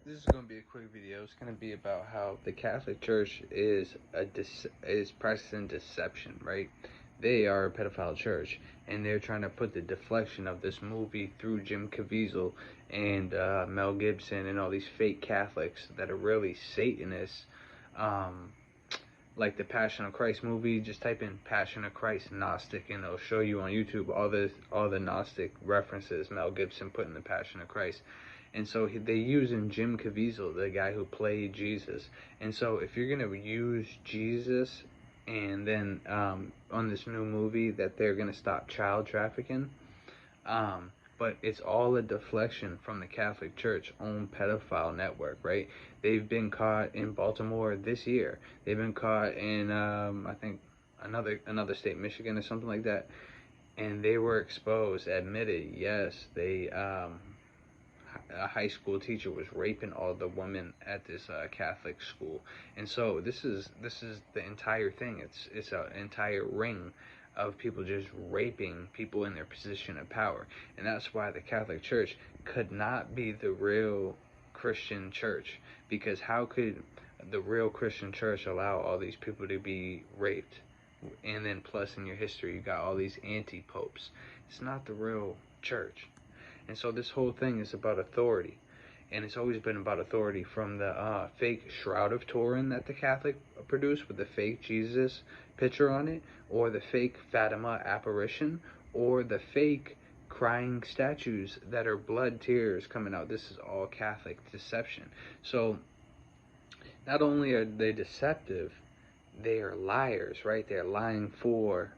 This is going to be a quick video. It's going to be about how the Catholic Church is practicing deception, right? They are a pedophile church, and they're trying to put the deflection of this movie through Jim Caviezel and Mel Gibson and all these fake Catholics that are really Satanists. Um, like the Passion of Christ movie, just type in Passion of Christ Gnostic, and it'll show you on YouTube all the Gnostic references Mel Gibson put in the Passion of Christ. And so they use in Jim Caviezel, the guy who played Jesus. And so if you're gonna use Jesus, and then on this new movie that they're gonna stop child trafficking, um, but it's all a deflection from the Catholic Church own pedophile network, right? They've been caught in Baltimore this year. They've been caught in I think another state, Michigan or something like that, and they were exposed, admitted, yes, they a high school teacher was raping all the women at this Catholic school. And so this is the entire thing. It's an entire ring of people just raping people in their position of power. And that's why the Catholic Church could not be the real Christian church, because how could the real Christian church allow all these people to be raped? And then plus in your history you got all these anti-popes. It's not the real church. And so this whole thing is about authority. And it's always been about authority, from the fake Shroud of Turin that the Catholic produced with the fake Jesus picture on it, or the fake Fatima apparition, or the fake crying statues that are blood tears coming out. This is all Catholic deception. So not only are they deceptive, they are liars, right? They're lying for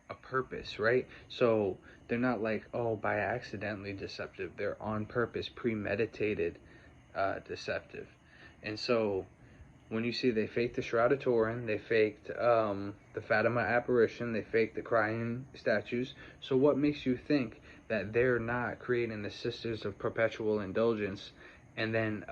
a purpose, right? So they're not like, oh, by accidentally deceptive. They're on purpose, premeditated, deceptive. And so when you see they faked the Shroud of Turin, they faked the Fatima apparition, they faked the crying statues. So what makes you think that they're not creating the Sisters of Perpetual Indulgence and then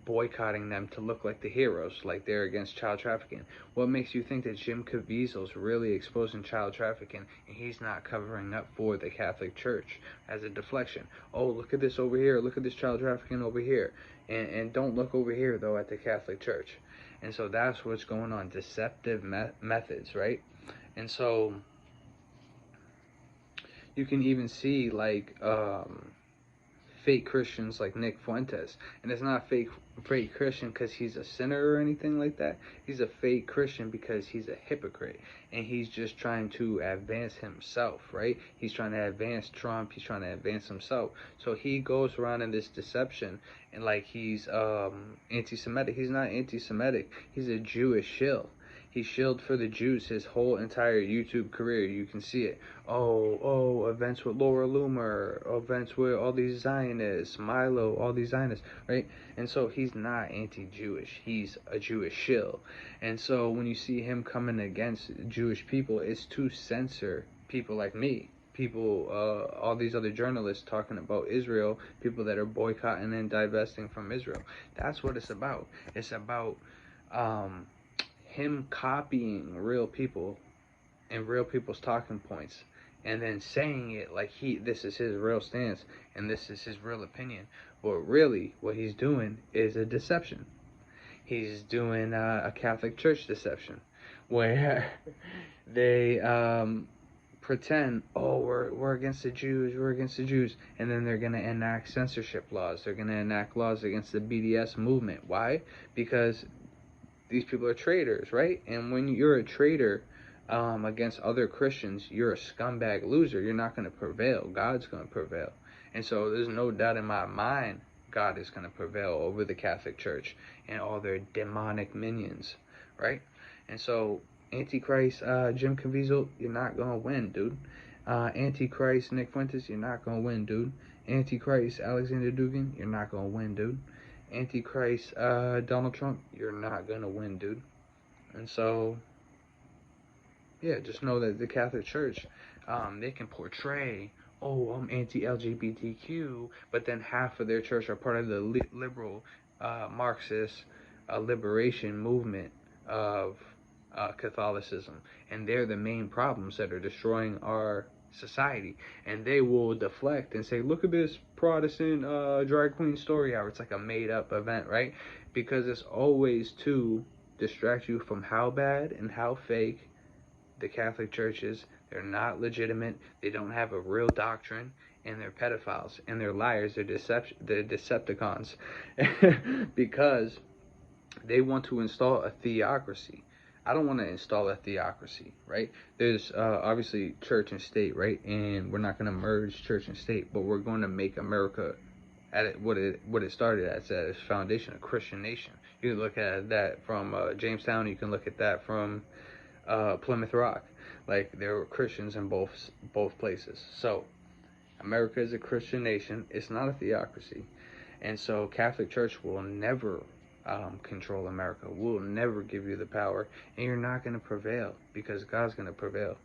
boycotting them to look like the heroes, like they're against child trafficking? What makes you think that Jim Caviezel's really exposing child trafficking and he's not covering up for the Catholic Church as a deflection? Oh, look at this over here, look at this child trafficking over here, and don't look over here though at the Catholic Church. And so that's what's going on, deceptive methods, right? And so you can even see like fake Christians like Nick Fuentes. And it's not fake Christian because he's a sinner or anything like that. He's a fake Christian because he's a hypocrite, and he's just trying to advance himself, right? He's trying to advance Trump, he's trying to advance himself. So he goes around in this deception, and like he's anti-Semitic. He's not anti-Semitic, he's a Jewish shill. He shilled for the Jews his whole entire YouTube career. You can see it. Events with Laura Loomer, events with all these Zionists, Milo, all these Zionists, right? And so he's not anti-Jewish. He's a Jewish shill. And so when you see him coming against Jewish people, it's to censor people like me. People, all these other journalists talking about Israel, people that are boycotting and divesting from Israel. That's what it's about. It's about him copying real people and real people's talking points, and then saying it like this is his real stance and this is his real opinion. But really what he's doing is a deception. He's doing a Catholic Church deception, where they pretend, oh, we're against the Jews, we're against the Jews, and then they're going to enact censorship laws. They're going to enact laws against the BDS movement. Why? Because these people are traitors, right? And when you're a traitor against other Christians, you're a scumbag loser. You're not going to prevail. God's going to prevail. And so there's no doubt in my mind God is going to prevail over the Catholic Church and all their demonic minions, right? And so Antichrist Jim Caviezel, you're not going to win, dude. Antichrist Nick Fuentes, you're not going to win, dude. Antichrist Alexander Dugin, you're not going to win, dude. Antichrist Donald Trump, you're not gonna win, dude. And so yeah, just know that the Catholic Church, they can portray, oh, I'm anti-LGBTQ, but then half of their church are part of the liberal Marxist liberation movement of Catholicism, and they're the main problems that are destroying our society, and they will deflect and say, look at this Protestant drag queen story hour. It's like a made up event, right? Because it's always to distract you from how bad and how fake the Catholic Church is. They're not legitimate. They don't have a real doctrine, and they're pedophiles and they're liars. They're Decepticons, because they want to install a theocracy. I don't want to install a theocracy, right? There's obviously church and state, right? And we're not going to merge church and state, but we're going to make America at it, what it started as its foundation, a Christian nation. You can look at that from Jamestown. You can look at that from Plymouth Rock. Like, there were Christians in both places. So America is a Christian nation. It's not a theocracy. And so Catholic Church will never control America. Will never give you the power. And you're not going to prevail, because God's going to prevail.